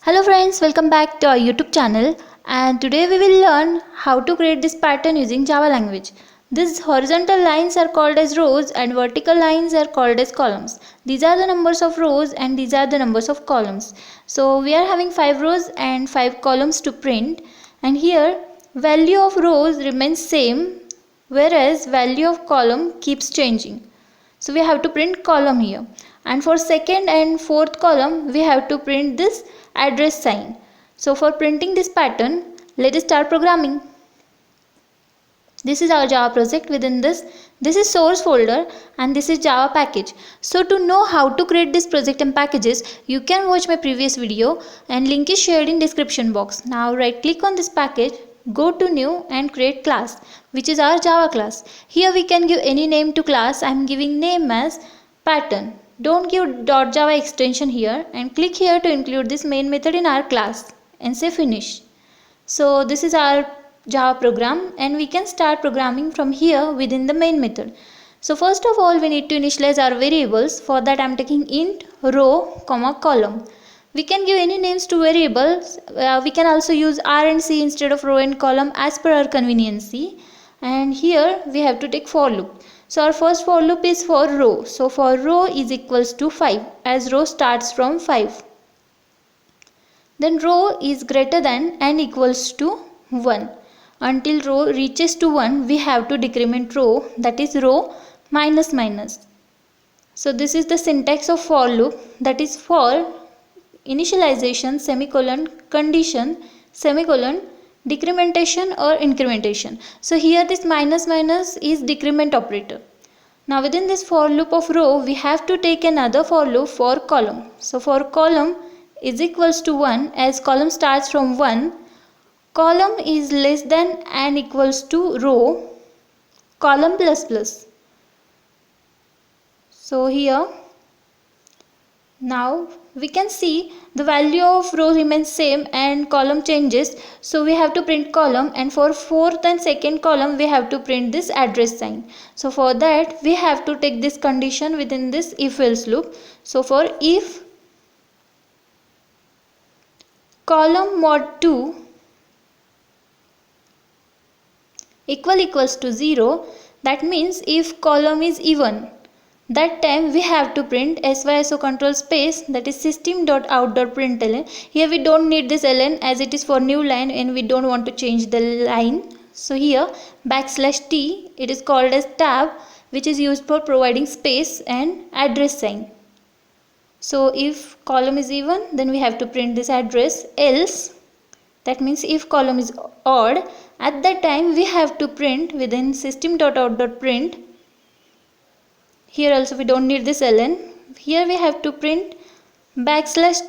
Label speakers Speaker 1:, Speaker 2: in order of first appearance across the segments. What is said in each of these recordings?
Speaker 1: Hello friends, welcome back to our YouTube channel, and today we will learn how to create this pattern using Java language. These horizontal lines are called as rows and vertical lines are called as columns. These are the numbers of rows and these are the numbers of columns. So we are having 5 rows and 5 columns to print, and here value of rows remains same whereas value of column keeps changing. So we have to print column here, and for second and fourth column we have to print this address sign. So for printing this pattern, let us start programming. This is our Java project. Within this is source folder and this is Java package. So to know how to create this project and packages, you can watch my previous video and link is shared in description box. Now right click on this package, go to new and create class, which is our Java class. Here we can give any name to class. I am giving name as pattern. Don't give .java extension here and click here to include this main method in our class and say finish. So this is our Java program and we can start programming from here within the main method. So first of all we need to initialize our variables. For that I am taking int row comma column. We can give any names to variables. We can also use R and C instead of row and column as per our conveniency. And here we have to take for loop. So our first for loop is for row. So for row is equals to 5 as row starts from 5. Then row is greater than and equals to 1. Until row reaches to 1 we have to decrement row, that is row minus minus. So this is the syntax of for loop, that is for initialization semicolon condition semicolon decrementation or incrementation. So here this minus minus is decrement operator. Now within this for loop of row we have to take another for loop for column. So for column is equals to 1 as column starts from 1. Column is less than and equals to row column plus plus. So here now we can see the value of row remains same and column changes. So we have to print column, and for fourth and second column we have to print this address sign. So for that we have to take this condition within this if else loop. So for if column mod 2 equals to 0, that means if column is even, that time we have to print syso control space, that is system.out.println. Here we don't need this ln as it is for new line and we don't want to change the line. So here \t, it is called as tab, which is used for providing space and address sign. So if column is even, then we have to print this address, else, that means if column is odd, at that time we have to print within system.out.print. Here also we don't need this ln. Here we have to print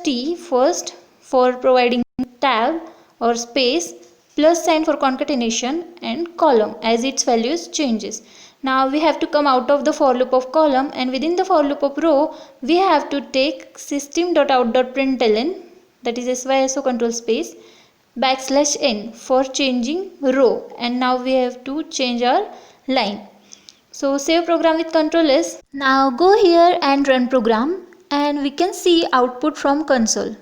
Speaker 1: \t first for providing tab or space, plus sign for concatenation, and column as its values changes. Now we have to come out of the for loop of column, and within the for loop of row we have to take system.out.println, that is syso control space \n for changing row, and now we have to change our line. So save program with Ctrl S. Now go here and run program and we can see output from console.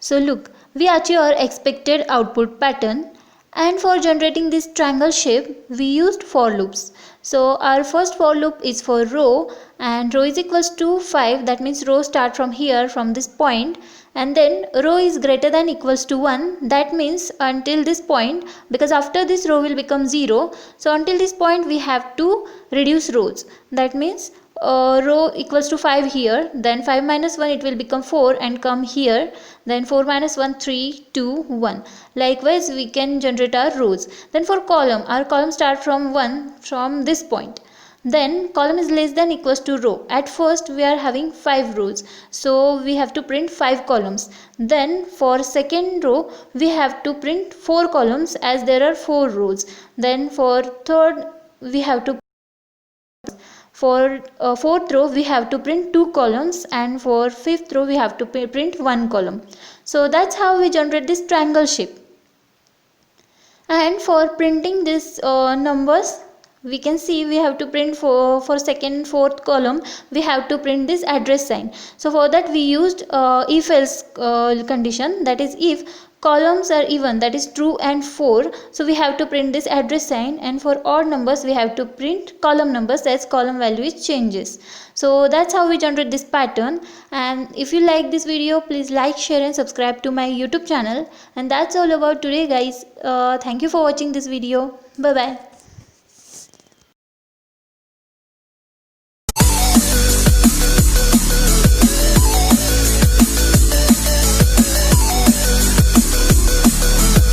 Speaker 1: So look, we achieve our expected output pattern, and for generating this triangle shape we used for loops. So our first for loop is for row, and row is equals to 5, that means row start from here from this point, and then row is greater than equals to 1, that means until this point, because after this row will become 0, so until this point we have to reduce rows. That means row equals to 5 here, then 5 minus 1 it will become 4 and come here, then 4 minus 1 3 2 1. Likewise we can generate our rows. Then for column, our column start from 1 from this point. Then column is less than equals to row. At first we are having 5 rows, so we have to print 5 columns. Then for second row we have to print 4 columns as there are 4 rows. Then for third we have to, for fourth row we have to print 2 columns, and for fifth row we have to print 1 column. So that's how we generate this triangle shape. And for printing this numbers, we can see we have to print for second and fourth column, we have to print this address sign. So for that we used if else condition, that is if columns are even, that is true and 4, so we have to print this address sign, and for odd numbers we have to print column numbers as column value is changes. So that's how we generate this pattern. And if you like this video, please like, share and subscribe to my YouTube channel. And that's all about today guys. Thank you for watching this video. Bye bye.